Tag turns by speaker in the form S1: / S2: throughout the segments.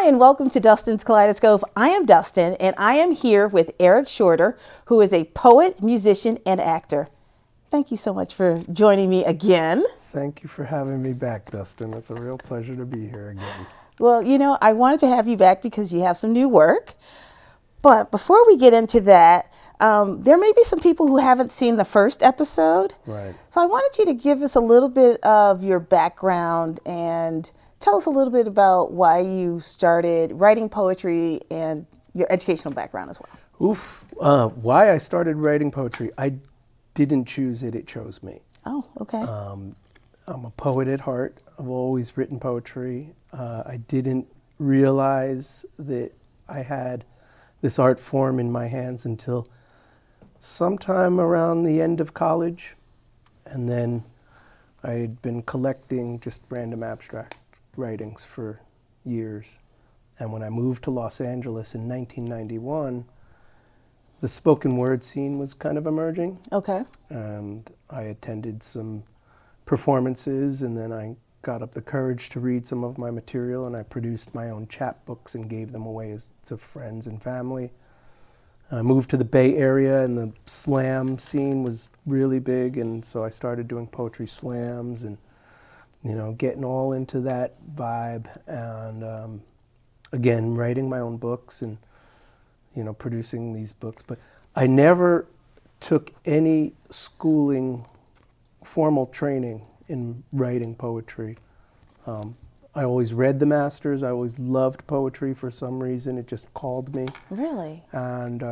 S1: and welcome to Dustin's Kaleidoscope. I am Dustin, and I am here with Eric Shorter, who is a poet, musician, and actor. Thank you so much for joining me again.
S2: Thank you for having me back, Dustin. It's a real pleasure to be here again.
S1: Well, I wanted to have you back because you have some new work. But before we get into that, there may be some people who haven't seen the first episode.
S2: Right.
S1: So I wanted you to give us a little bit of your background and tell us a little bit about why you started writing poetry and your educational background as well.
S2: Why I started writing poetry, I didn't choose it, it chose me.
S1: Oh, okay.
S2: I'm a poet at heart. I've always written poetry. I didn't realize that I had this art form in my hands until sometime around the end of college. And then I had been collecting just random abstract writings for years. And when I moved to Los Angeles in 1991, the spoken word scene was kind of emerging.
S1: Okay.
S2: And I attended some performances, and then I got up the courage to read some of my material, and I produced my own chapbooks and gave them away to friends and family. I moved to the Bay Area, and the slam scene was really big, and so I started doing poetry slams and getting all into that vibe, and again, writing my own books and producing these books. But I never took any schooling, formal training in writing poetry. I always read the masters. I always loved poetry for some reason. It just called me.
S1: Really?
S2: And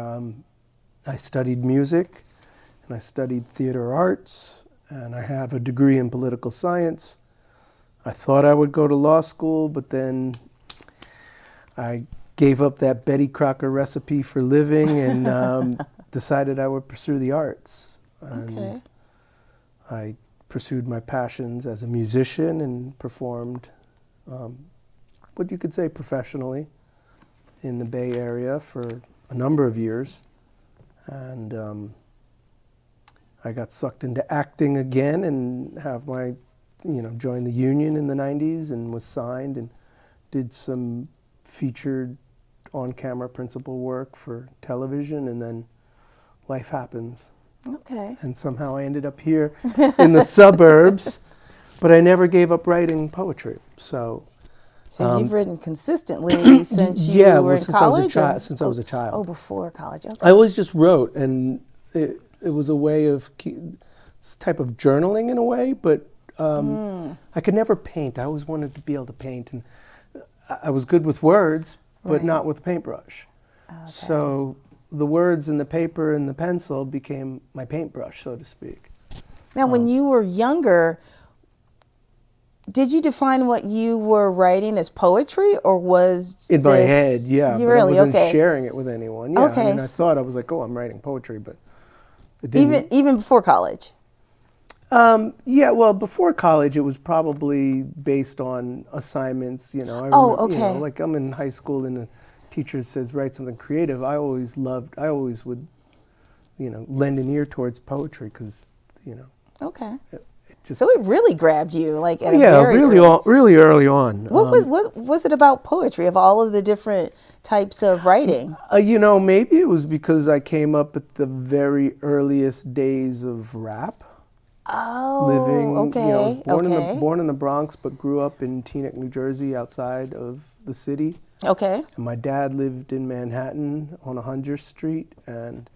S2: I studied music, and I studied theater arts, and I have a degree in political science. I thought I would go to law school, but then I gave up that Betty Crocker recipe for living and decided I would pursue the arts. And
S1: Okay.
S2: I pursued my passions as a musician and performed what you could say professionally in the Bay Area for a number of years. And I got sucked into acting again and have my joined the union in the 90s and was signed and did some featured on-camera principal work for television, and then life happens.
S1: Okay.
S2: And somehow I ended up here in the suburbs, but I never gave up writing poetry. So
S1: you've written consistently since you were in
S2: since
S1: college?
S2: Since I was a child.
S1: Oh, before college. Okay.
S2: I always just wrote, and it was a way of type of journaling in a way, but I could never paint. I always wanted to be able to paint, and I was good with words, but
S1: Right.
S2: not with a paintbrush.
S1: Okay.
S2: So the words and the paper and the pencil became my paintbrush, so to speak.
S1: Now, when you were younger, did you define what you were writing as poetry, or was
S2: In my head, yeah,
S1: You
S2: but
S1: really?
S2: I wasn't
S1: Okay.
S2: sharing it with anyone. Yeah,
S1: Okay.
S2: I mean, I thought I was like, oh, I'm writing poetry, but it didn't.
S1: Even before college?
S2: Yeah, well, before college, it was probably based on assignments. I
S1: Oh,
S2: remember,
S1: okay.
S2: like I'm in high school and a teacher says write something creative. I always would, lend an ear towards poetry because,
S1: Okay.
S2: it just
S1: So it really grabbed you, like at a
S2: yeah,
S1: very
S2: really,
S1: early.
S2: really early on.
S1: What was it about poetry of all of the different types of writing?
S2: Maybe it was because I came up at the very earliest days of rap.
S1: Oh,
S2: Living,
S1: okay.
S2: I was
S1: Okay.
S2: born in the Bronx, but grew up in Teaneck, New Jersey, outside of the city.
S1: Okay.
S2: And my dad lived in Manhattan on 100th Street, and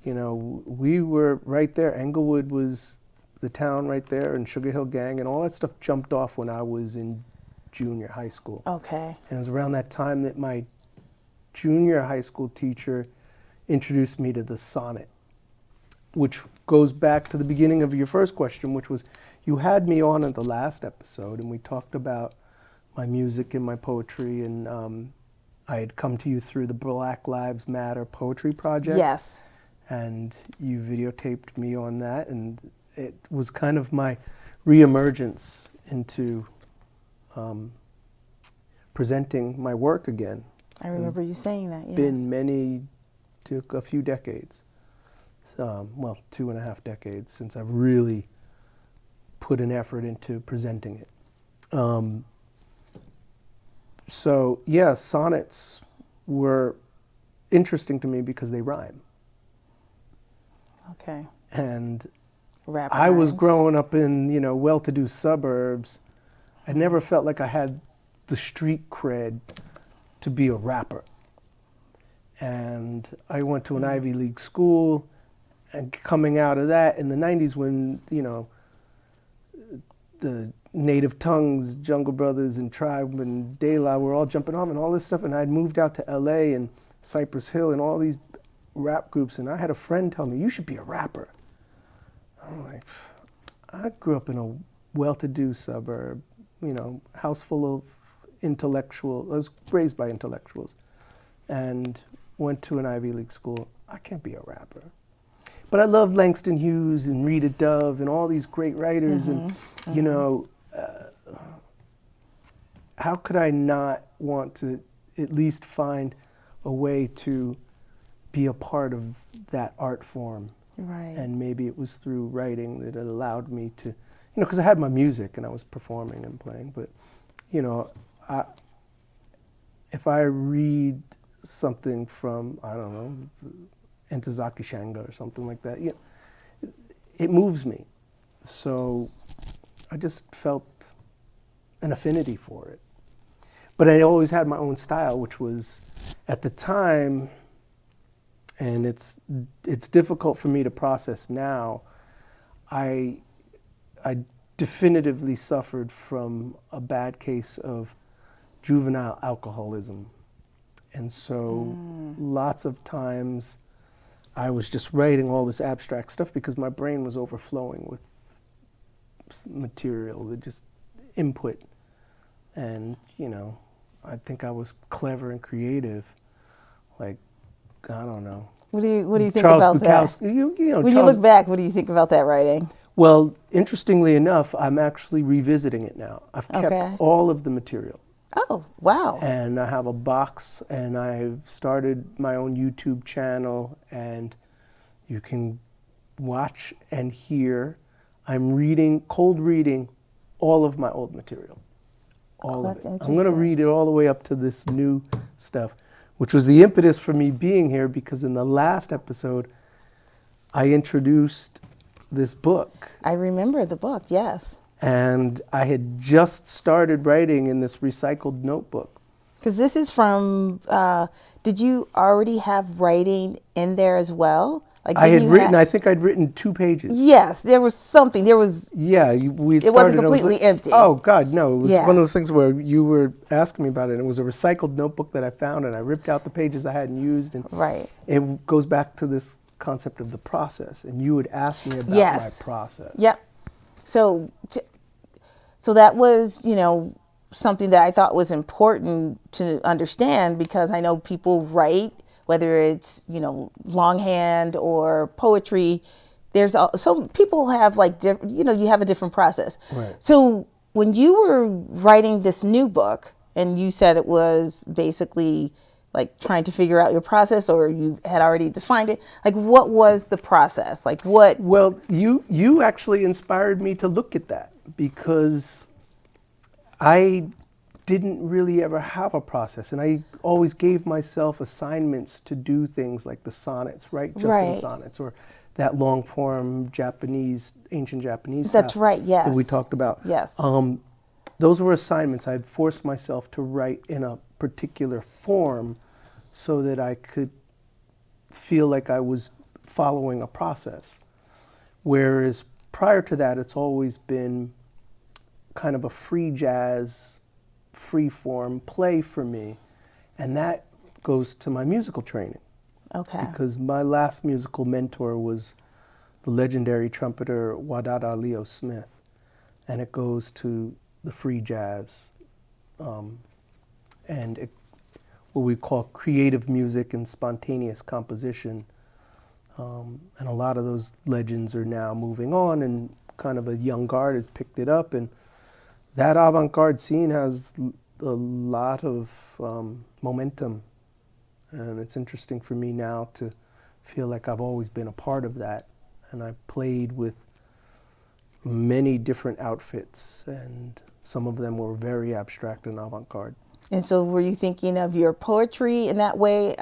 S2: we were right there. Englewood was the town right there, and Sugar Hill Gang, and all that stuff jumped off when I was in junior high school.
S1: Okay.
S2: And it was around that time that my junior high school teacher introduced me to the sonnet, which goes back to the beginning of your first question, which was, you had me on at the last episode, and we talked about my music and my poetry, and I had come to you through the Black Lives Matter poetry project.
S1: Yes.
S2: And you videotaped me on that, and it was kind of my reemergence into presenting my work again.
S1: I remember you saying that, yes.
S2: Took a few decades. 2.5 decades since I've really put an effort into presenting it. So yeah, sonnets were interesting to me because they rhyme.
S1: Okay.
S2: And
S1: Rap
S2: I was
S1: rhymes.
S2: growing up in, well-to-do suburbs. I never felt like I had the street cred to be a rapper. And I went to an Ivy League school, and coming out of that in the 90s when, the Native Tongues, Jungle Brothers and Tribe and De La were all jumping off and all this stuff, and I'd moved out to LA and Cypress Hill and all these rap groups, and I had a friend tell me, you should be a rapper. I'm like, I grew up in a well-to-do suburb, house full of intellectual. I was raised by intellectuals and went to an Ivy League school. I can't be a rapper. But I love Langston Hughes and Rita Dove and all these great writers. And, how could I not want to at least find a way to be a part of that art form?
S1: Right.
S2: And maybe it was through writing that it allowed me to, because I had my music and I was performing and playing, but, if I read something from, I don't know, Entezaki Shanga or something like that, it moves me. So I just felt an affinity for it. But I always had my own style, which was, at the time, and it's difficult for me to process now, I definitively suffered from a bad case of juvenile alcoholism. And so lots of times I was just writing all this abstract stuff because my brain was overflowing with material, just input. And, I think I was clever and creative. Like, I don't know.
S1: What do you think
S2: Charles
S1: about
S2: Bukowski,
S1: that? When you look back, what do you think about that writing?
S2: Well, interestingly enough, I'm actually revisiting it now. I've kept all of the material.
S1: Oh, wow.
S2: And I have a box, and I've started my own YouTube channel, and you can watch and hear. I'm cold reading all of my old material. All of it. I'm going to read it all the way up to this new stuff, which was the impetus for me being here, because in the last episode, I introduced this book.
S1: I remember the book, yes.
S2: And I had just started writing in this recycled notebook.
S1: Because this is from, did you already have writing in there as well? Like,
S2: I think I'd written 2 pages.
S1: Yes, there was something. There was.
S2: Yeah,
S1: it wasn't completely empty.
S2: Oh, God, no. It was one of those things where you were asking me about it, and it was a recycled notebook that I found, and I ripped out the pages I hadn't used. And it goes back to this concept of the process, and you would ask me about my process.
S1: Yep. So that was, something that I thought was important to understand, because I know people write, whether it's, longhand or poetry. Some people have you have a different process.
S2: Right.
S1: So when you were writing this new book, and you said it was basically like trying to figure out your process, or you had already defined it, like, what was the process? Like, what?
S2: Well, you actually inspired me to look at that, because I didn't really ever have a process, and I always gave myself assignments to do things like the sonnets, right? Justin sonnets, or that long form ancient Japanese
S1: That's
S2: stuff
S1: right, yes.
S2: that we talked about.
S1: Yes.
S2: Those were assignments. I'd forced myself to write in a particular form so that I could feel like I was following a process. Whereas prior to that, it's always been kind of a free jazz, free form play for me. And that goes to my musical training.
S1: Okay.
S2: Because my last musical mentor was the legendary trumpeter Wadada Leo Smith. And it goes to the free jazz, and what we call creative music and spontaneous composition. And a lot of those legends are now moving on, and kind of a young guard has picked it up. And that avant-garde scene has a lot of momentum. And it's interesting for me now to feel like I've always been a part of that. And I played with many different outfits, and some of them were very abstract and avant-garde.
S1: And so were you thinking of your poetry in that way,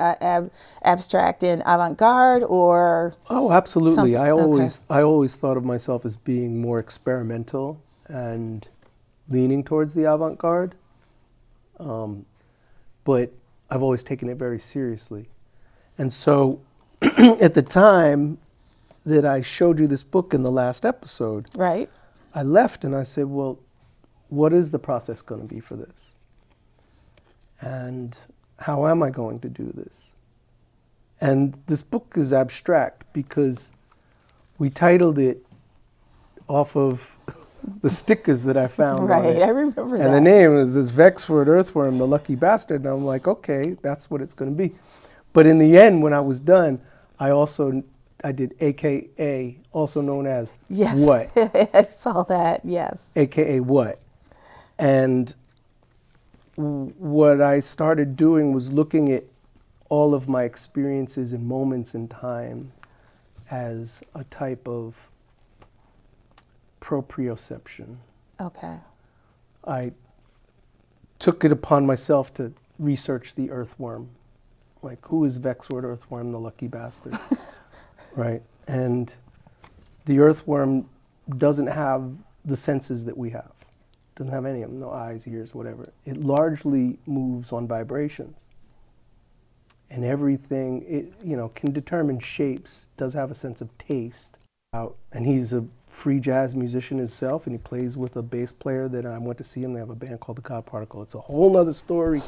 S1: abstract and avant-garde, or
S2: Oh, absolutely.
S1: something? Okay.
S2: I always thought of myself as being more experimental and leaning towards the avant-garde. But I've always taken it very seriously. And so at the time that I showed you this book in the last episode,
S1: Right.
S2: I left and I said, well, what is the process going to be for this? And how am I going to do this? And this book is abstract because we titled it off of the stickers that I found on
S1: Right.
S2: it.
S1: I remember that.
S2: And the name is this Vexford Earthworm, the Lucky Bastard. And I'm like, okay, that's what it's going to be. But in the end, when I was done, I did AKA, also known as
S1: Yes.
S2: what?
S1: I saw that. Yes.
S2: AKA what? And what I started doing was looking at all of my experiences and moments in time as a type of proprioception.
S1: Okay.
S2: I took it upon myself to research the earthworm. Like, who is Vexward Earthworm, the Lucky Bastard? Right? And the earthworm doesn't have the senses that we have. Doesn't have any of them, no eyes, ears, whatever. It largely moves on vibrations. And everything, it can determine shapes, does have a sense of taste. And he's a free jazz musician himself, and he plays with a bass player that I went to see him. They have a band called the God Particle. It's a whole nother story.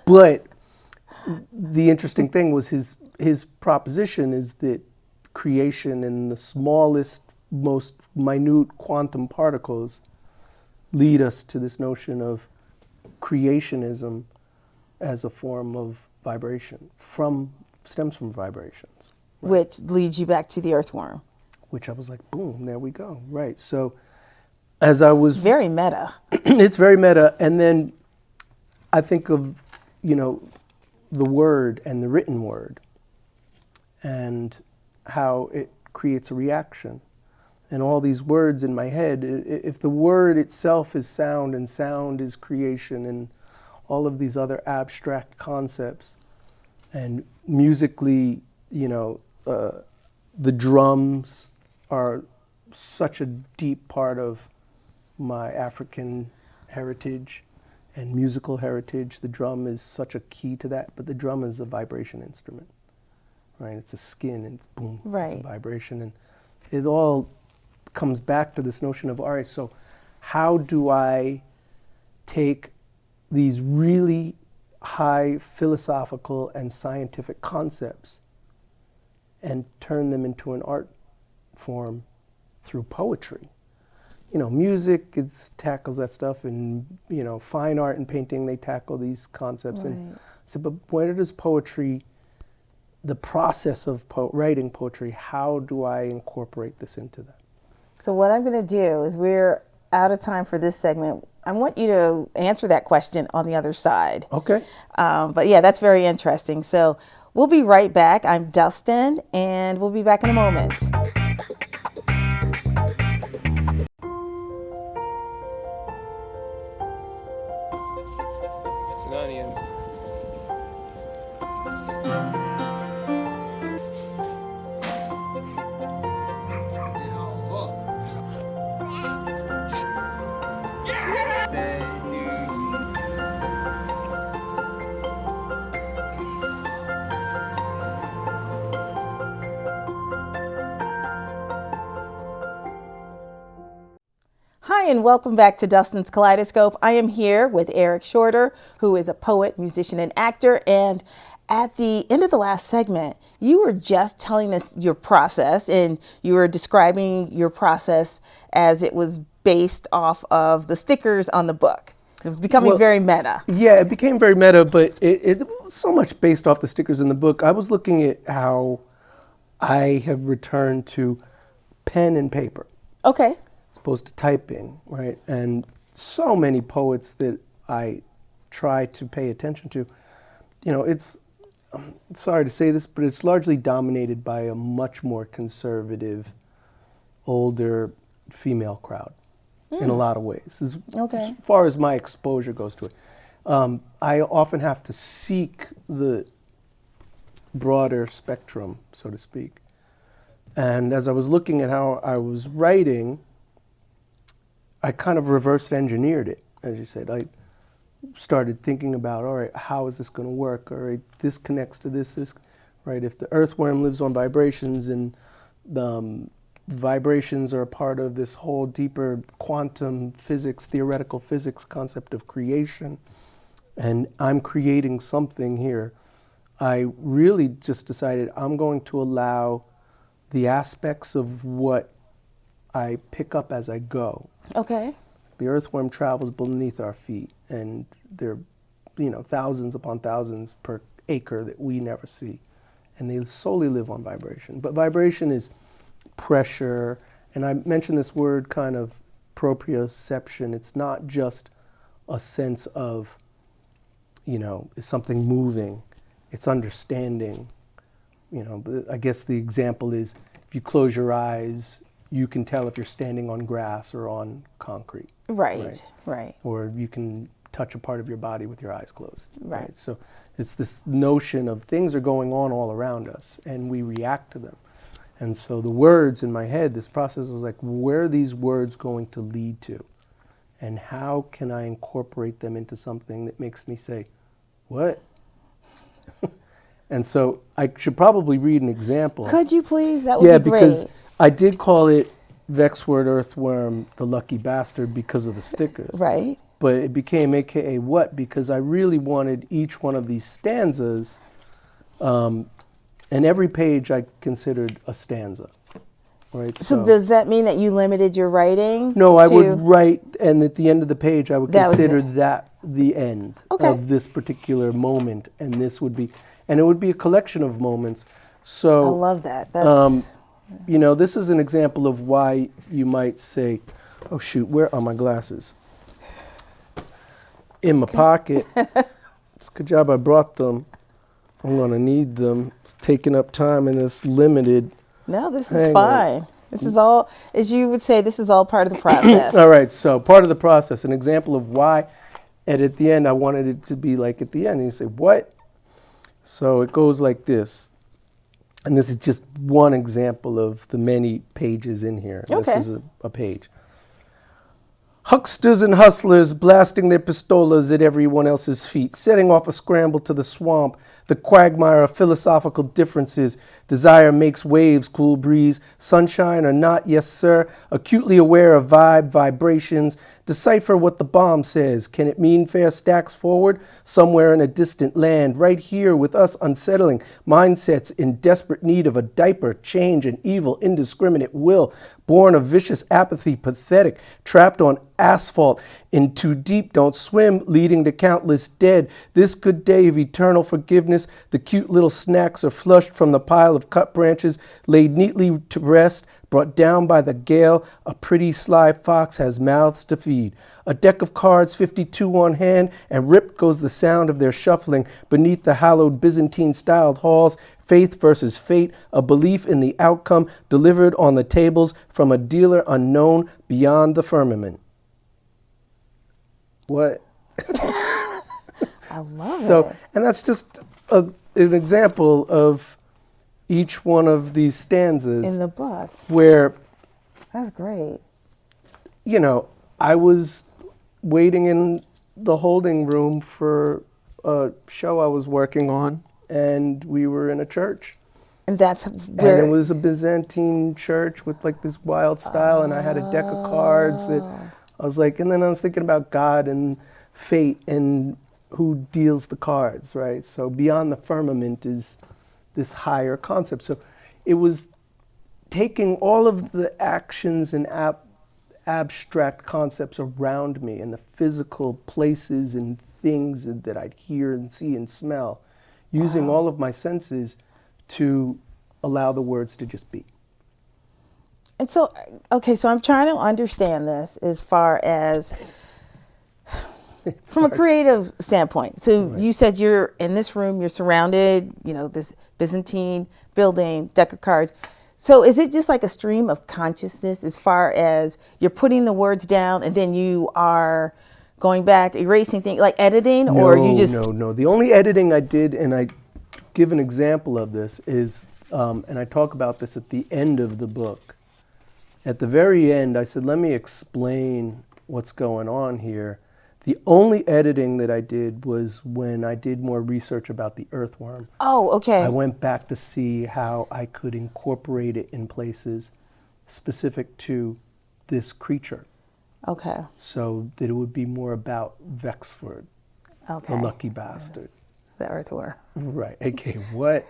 S2: But the interesting thing was his proposition is that creation in the smallest, most minute quantum particles lead us to this notion of creationism as a form of vibration, stems from vibrations. Right?
S1: Which leads you back to the earthworm.
S2: Which I was like, boom, there we go. Right. So as I was
S1: Very meta.
S2: it's very meta. And then I think of, the word and the written word and how it creates a reaction. And all these words in my head, if the word itself is sound and sound is creation and all of these other abstract concepts, and musically, the drums are such a deep part of my African heritage and musical heritage. The drum is such a key to that, but the drum is a vibration instrument, right? It's a skin and it's boom, it's a
S1: Right.
S2: vibration. And it all comes back to this notion of, all right, so how do I take these really high philosophical and scientific concepts and turn them into an art form through poetry? Music, it tackles that stuff, and, fine art and painting, they tackle these concepts.
S1: Right.
S2: And I said, but where does poetry, the process of writing poetry, how do I incorporate this into that?
S1: So what I'm going to do is, we're out of time for this segment. I want you to answer that question on the other side.
S2: Okay.
S1: But yeah, that's very interesting. So we'll be right back. I'm Dustin, and we'll be back in a moment.
S3: It's an onion.
S1: Hi, and welcome back to Dustin's Kaleidoscope. I am here with Eric Shorter, who is a poet, musician, and actor. And at the end of the last segment, you were just telling us your process, and you were describing your process as it was based off of the stickers on the book. It was becoming very meta.
S2: Yeah, it became very meta, but it was so much based off the stickers in the book. I was looking at how I have returned to pen and paper.
S1: Okay.
S2: As opposed to typing, right? And so many poets that I try to pay attention to, it's sorry to say this, but it's largely dominated by a much more conservative, older female crowd in a lot of ways, as far as my exposure goes to it. I often have to seek the broader spectrum, so to speak. And as I was looking at how I was writing, I kind of reverse engineered it, as you said. I started thinking about, all right, how is this going to work? All right, this connects to this, right? If the earthworm lives on vibrations and the vibrations are a part of this whole deeper quantum physics, theoretical physics concept of creation, and I'm creating something here, I really just decided I'm going to allow the aspects of what I pick up as I go.
S1: Okay.
S2: The earthworm travels beneath our feet, and there are, thousands upon thousands per acre that we never see. And they solely live on vibration. But vibration is pressure, and I mentioned this word kind of proprioception. It's not just a sense of, is something moving. It's understanding. I guess the example is if you close your eyes, you can tell if you're standing on grass or on concrete.
S1: Right.
S2: Or you can touch a part of your body with your eyes closed.
S1: Right.
S2: So it's this notion of things are going on all around us and we react to them. And so the words in my head, this process was like, where are these words going to lead to? And how can I incorporate them into something that makes me say, what? And so I should probably read an example.
S1: Could you please? That would be great.
S2: Because I did call it Vexword Earthworm, the Lucky Bastard, because of the stickers.
S1: Right.
S2: But it became AKA what? Because I really wanted each one of these stanzas, and every page I considered a stanza. Right.
S1: So does that mean that you limited your writing?
S2: No, I would write, and at the end of the page, I would consider that the end of this particular moment, and this would be, and it would be a collection of moments. So
S1: I love that. That's
S2: this is an example of why you might say, "Oh shoot, where are my glasses?" In my pocket. It's a good job I brought them. I'm gonna need them. It's taking up time and it's limited.
S1: No, this is fine. This is all, as you would say, this is all part of the process.
S2: All right, so part of the process, an example of why, and at the end I wanted it to be like at the end, and you say, what? So it goes like this. And this is just one example of the many pages in here.
S1: Okay.
S2: This is a page. Hucksters and hustlers blasting their pistolas at everyone else's feet, setting off a scramble to the swamp, the quagmire of philosophical differences. Desire makes waves, cool breeze, sunshine or not, yes sir, acutely aware of vibrations. Decipher what the bomb says. Can it mean fair stacks forward? Somewhere in a distant land, right here with us unsettling mindsets in desperate need of a diaper, change, and evil, indiscriminate will, born of vicious apathy, pathetic, trapped on asphalt, in too deep, don't swim, leading to countless dead. This good day of eternal forgiveness, the cute little snacks are flushed from the pile of cut branches, laid neatly to rest, brought down by the gale. A pretty sly fox has mouths to feed. A deck of cards, 52 on hand, and ripped goes the sound of their shuffling beneath the hallowed Byzantine-styled halls. Faith versus fate, a belief in the outcome delivered on the tables from a dealer unknown beyond the firmament. What?
S1: I love it.
S2: And that's just an example of each one of these stanzas.
S1: In the book.
S2: Where,
S1: that's great.
S2: I was waiting in the holding room for a show I was working on, and we were in a church.
S1: And that's where...
S2: And it was a Byzantine church with like this wild style, and I had a deck of cards that I was like, and then I was thinking about God and fate and who deals the cards, right? So beyond the firmament is this higher concept. So it was taking all of the actions and abstract concepts around me and the physical places and things that I'd hear and see and smell, using all of my senses to allow the words to just be.
S1: And so, okay, so I'm trying to understand this as far as from a creative standpoint. So right. You said you're in this room, you're surrounded, this Byzantine building, deck of cards. So is it just like a stream of consciousness as far as you're putting the words down and then you are going back, erasing things, like editing, or you just...
S2: No. The only editing I did, and I give an example of this, is, and I talk about this at the end of the book. At the very end, I said, let me explain what's going on here. The only editing that I did was when I did more research about the earthworm.
S1: Oh, okay.
S2: I went back to see how I could incorporate it in places specific to this creature.
S1: Okay.
S2: So that it would be more about Vexford,
S1: Okay.
S2: the lucky bastard.
S1: The earthworm.
S2: Right. Okay, what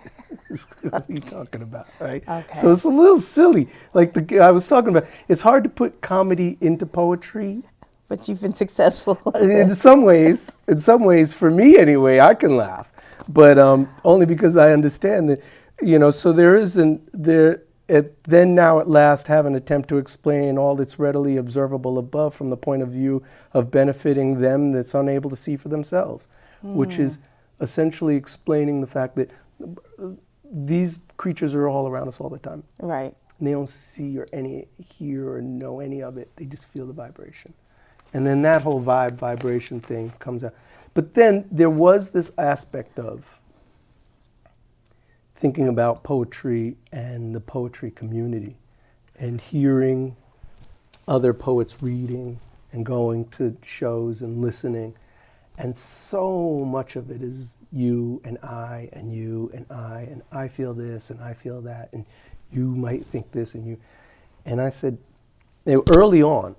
S2: are you talking about, right?
S1: Okay.
S2: So it's a little silly. Like I was talking about, it's hard to put comedy into poetry.
S1: But you've been successful.
S2: In some ways, for me anyway, I can laugh. But only because I understand that, so then now at last have an attempt to explain all that's readily observable above from the point of view of benefiting them that's unable to see for themselves, which is essentially explaining the fact that these creatures are all around us all the time.
S1: Right.
S2: And they don't see or hear or know any of it. They just feel the vibration. And then that whole vibration thing comes out. But then there was this aspect of thinking about poetry and the poetry community and hearing other poets reading and going to shows and listening. And so much of it is you and I and you and I feel this and I feel that, and you might think this and you. And I said, early on,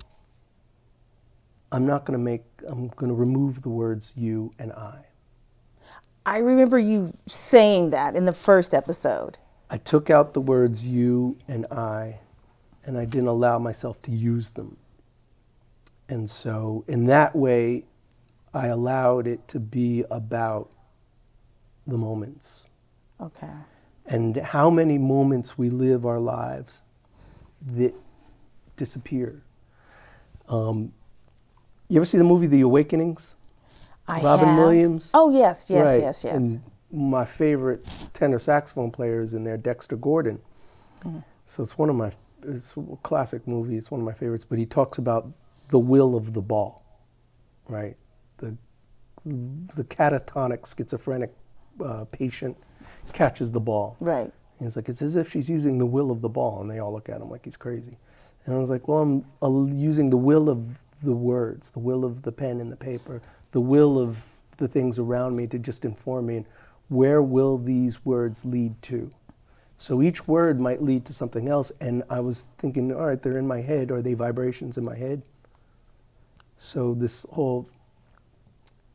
S2: I'm going to remove the words you and I.
S1: I remember you saying that in the first episode.
S2: I took out the words you and I didn't allow myself to use them. And so in that way, I allowed it to be about the moments.
S1: Okay.
S2: And how many moments we live our lives that disappear. You ever see the movie The Awakenings? Robin
S1: have.
S2: Williams?
S1: Oh, yes.
S2: Right.
S1: Yes.
S2: And my favorite tenor saxophone player is in there, Dexter Gordon. So it's a classic movie. It's one of my favorites. But he talks about the will of the ball, right? The catatonic schizophrenic patient catches the ball.
S1: Right.
S2: And he's like, it's as if she's using the will of the ball. And they all look at him like he's crazy. And I was like, well, I'm using the will of the words, the will of the pen and the paper, the will of the things around me to just inform me. Where will these words lead to? So each word might lead to something else. And I was thinking, all right, they're in my head. Are they vibrations in my head? So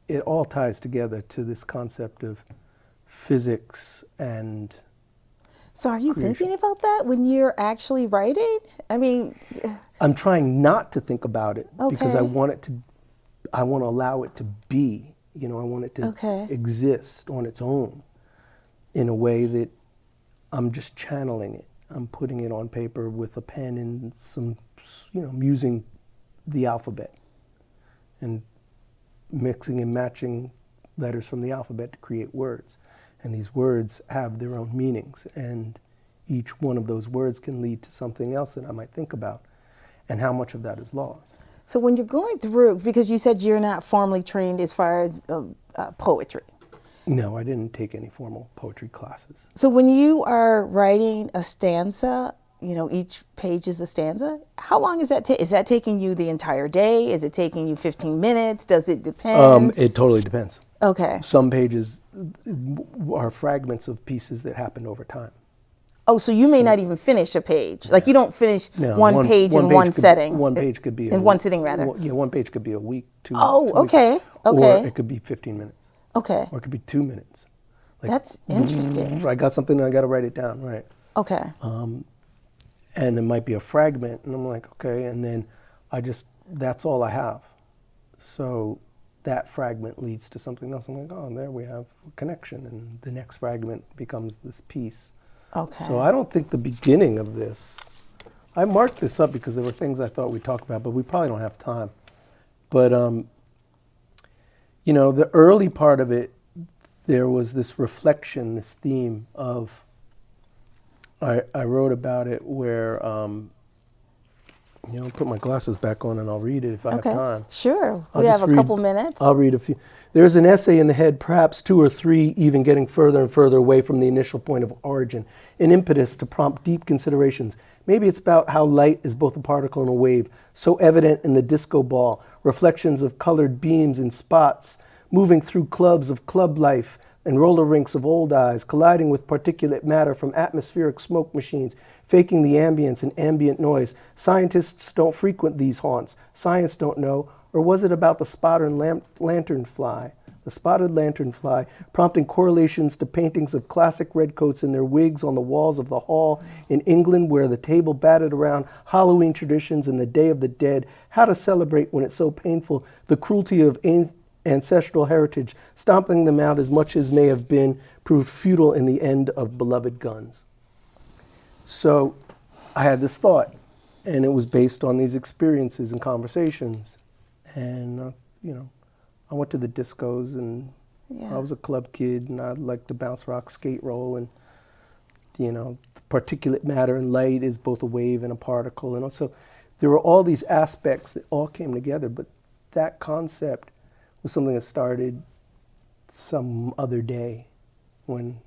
S2: it all ties together to this concept of physics and
S1: So are you
S2: creation.
S1: thinking about that when you're actually writing? I mean...
S2: I'm trying not to think about it because I
S1: Okay.
S2: want to allow it to be, I want it to
S1: Okay.
S2: exist on its own in a way that I'm just channeling it. I'm putting it on paper with a pen and some, using the alphabet and mixing and matching letters from the alphabet to create words. And these words have their own meanings, and each one of those words can lead to something else that I might think about, and how much of that is lost.
S1: So when you're going through, because you said you're not formally trained as far as poetry.
S2: No, I didn't take any formal poetry classes.
S1: So when you are writing a stanza, each page is a stanza, how long is that is that taking you the entire day? Is it taking you 15 minutes? Does it depend?
S2: It totally depends.
S1: Okay.
S2: Some pages are fragments of pieces that happened over time.
S1: Oh, so you may not even finish a page. Like you don't finish
S2: No,
S1: one page in one setting.
S2: One page could be
S1: in one sitting, rather.
S2: One page could be a week, two.
S1: Oh,
S2: 2 weeks.
S1: okay. Okay.
S2: Or it could be 15 minutes.
S1: Okay.
S2: Or it could be 2 minutes. Like,
S1: That's interesting.
S2: I got something, I got to write it down, right?
S1: Okay.
S2: And it might be a fragment, and I'm like, okay, and then that's all I have. So that fragment leads to something else. I'm like, oh, there we have a connection, and the next fragment becomes this piece.
S1: Okay.
S2: So I don't think the beginning of this, I marked this up because there were things I thought we'd talk about, but we probably don't have time. But, the early part of it, there was this reflection, this theme of, I wrote about it where You know, I'll put my glasses back on and I'll read it if I have
S1: Okay.
S2: time.
S1: Sure.
S2: I'll
S1: We have
S2: just
S1: a couple minutes.
S2: I'll read a few. There's an essay in the head, perhaps 2 or 3, even getting further and further away from the initial point of origin, an impetus to prompt deep considerations. Maybe it's about how light is both a particle and a wave, so evident in the disco ball, reflections of colored beams and spots, moving through clubs of club life and roller rinks of old eyes, colliding with particulate matter from atmospheric smoke machines, faking the ambience and ambient noise. Scientists don't frequent these haunts. Science don't know. Or was it about the spotted lanternfly? The spotted lanternfly, prompting correlations to paintings of classic redcoats in their wigs on the walls of the hall in England, where the table batted around Halloween traditions and the Day of the Dead. How to celebrate when it's so painful? The cruelty of ancestral heritage, stomping them out as much as may have been, proved futile in the end of beloved guns. So I had this thought, and it was based on these experiences and conversations. And, you know, I went to the discos, and I was a club kid, and I liked to bounce, rock, skate, roll, and, you know, particulate matter and light is both a wave and a particle. And also, there were all these aspects that all came together, but that concept was something that started some other day when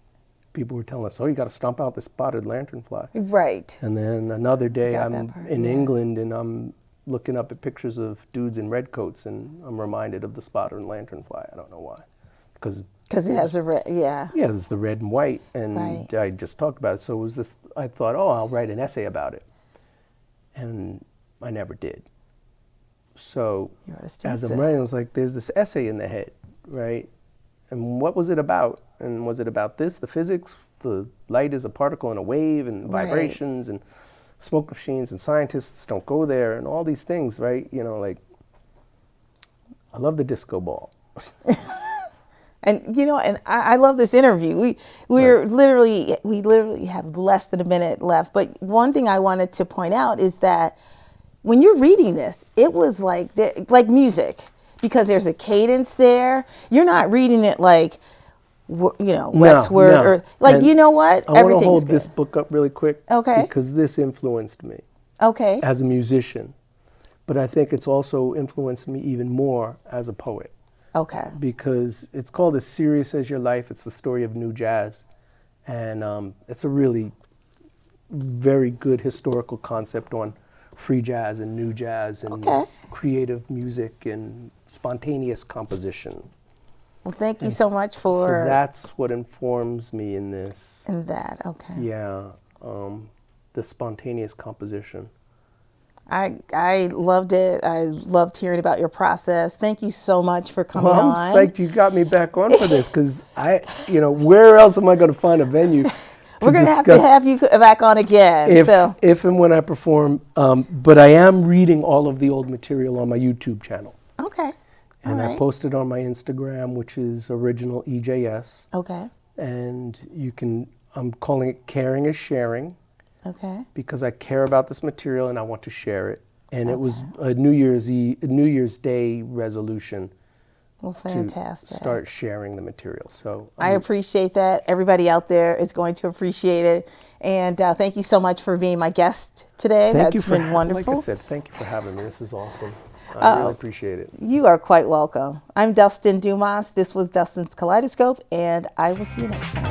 S2: people were telling us, oh, you got to stomp out the spotted lanternfly.
S1: Right.
S2: And then another day
S1: Got
S2: I'm
S1: that part,
S2: in
S1: yeah.
S2: England, and I'm looking up at pictures of dudes in red coats, and I'm reminded of the spotted lanternfly. I don't know why. Because
S1: it has a red, yeah.
S2: yeah, there's the red and white, and
S1: Right.
S2: I just talked about it. So it was this, I thought, oh, I'll write an essay about it. And I never did. So
S1: You wrote a
S2: as I'm
S1: stanza.
S2: writing, I was like, there's this essay in the head, right? And what was it about? And was it about this, the physics, the light is a particle and a wave, and
S1: Right.
S2: vibrations, and smoke machines, and scientists don't go there, and all these things, right? You know, like, I love the disco ball.
S1: And you know, and I love this interview. We literally have less than a minute left. But one thing I wanted to point out is that when you're reading this, it was like music, because there's a cadence there. You're not reading it like, you know, Wexford or like,
S2: And
S1: you know what?
S2: I want to
S1: Everything's
S2: hold
S1: good.
S2: this book up really quick.
S1: Okay.
S2: Because this influenced me
S1: Okay.
S2: as a musician. But I think it's also influenced me even more as a poet.
S1: Okay.
S2: Because it's called As Serious as Your Life. It's the story of new jazz. And it's a really very good historical concept on free jazz and new jazz and
S1: Okay.
S2: creative music and spontaneous composition.
S1: Well, thank you so much
S2: So
S1: for
S2: that's what informs me in this.
S1: in that. Okay.
S2: Yeah, the spontaneous composition.
S1: I loved it. I loved hearing about your process. Thank you so much for coming
S2: Well, I'm
S1: on.
S2: psyched you got me back on for this, because where else am I going to find a venue to
S1: We're going to
S2: discuss
S1: have you back on again.
S2: if and when I perform? But I am reading all of the old material on my YouTube channel.
S1: Okay.
S2: And
S1: All
S2: I
S1: right.
S2: posted on my Instagram, which is original EJS.
S1: Okay.
S2: And I'm calling it Caring is Sharing,
S1: Okay.
S2: because I care about this material and I want to share it. And it was a New Year's Day resolution
S1: Well,
S2: to
S1: fantastic.
S2: start sharing the material. So
S1: I appreciate that. Everybody out there is going to appreciate it. And thank you so much for being my guest today.
S2: thank you
S1: That's
S2: for,
S1: been wonderful.
S2: like I said, thank you for having me. This is awesome. I really appreciate it.
S1: You are quite welcome. I'm Dustin Dumas. This was Dustin's Kaleidoscope, and I will see you next time.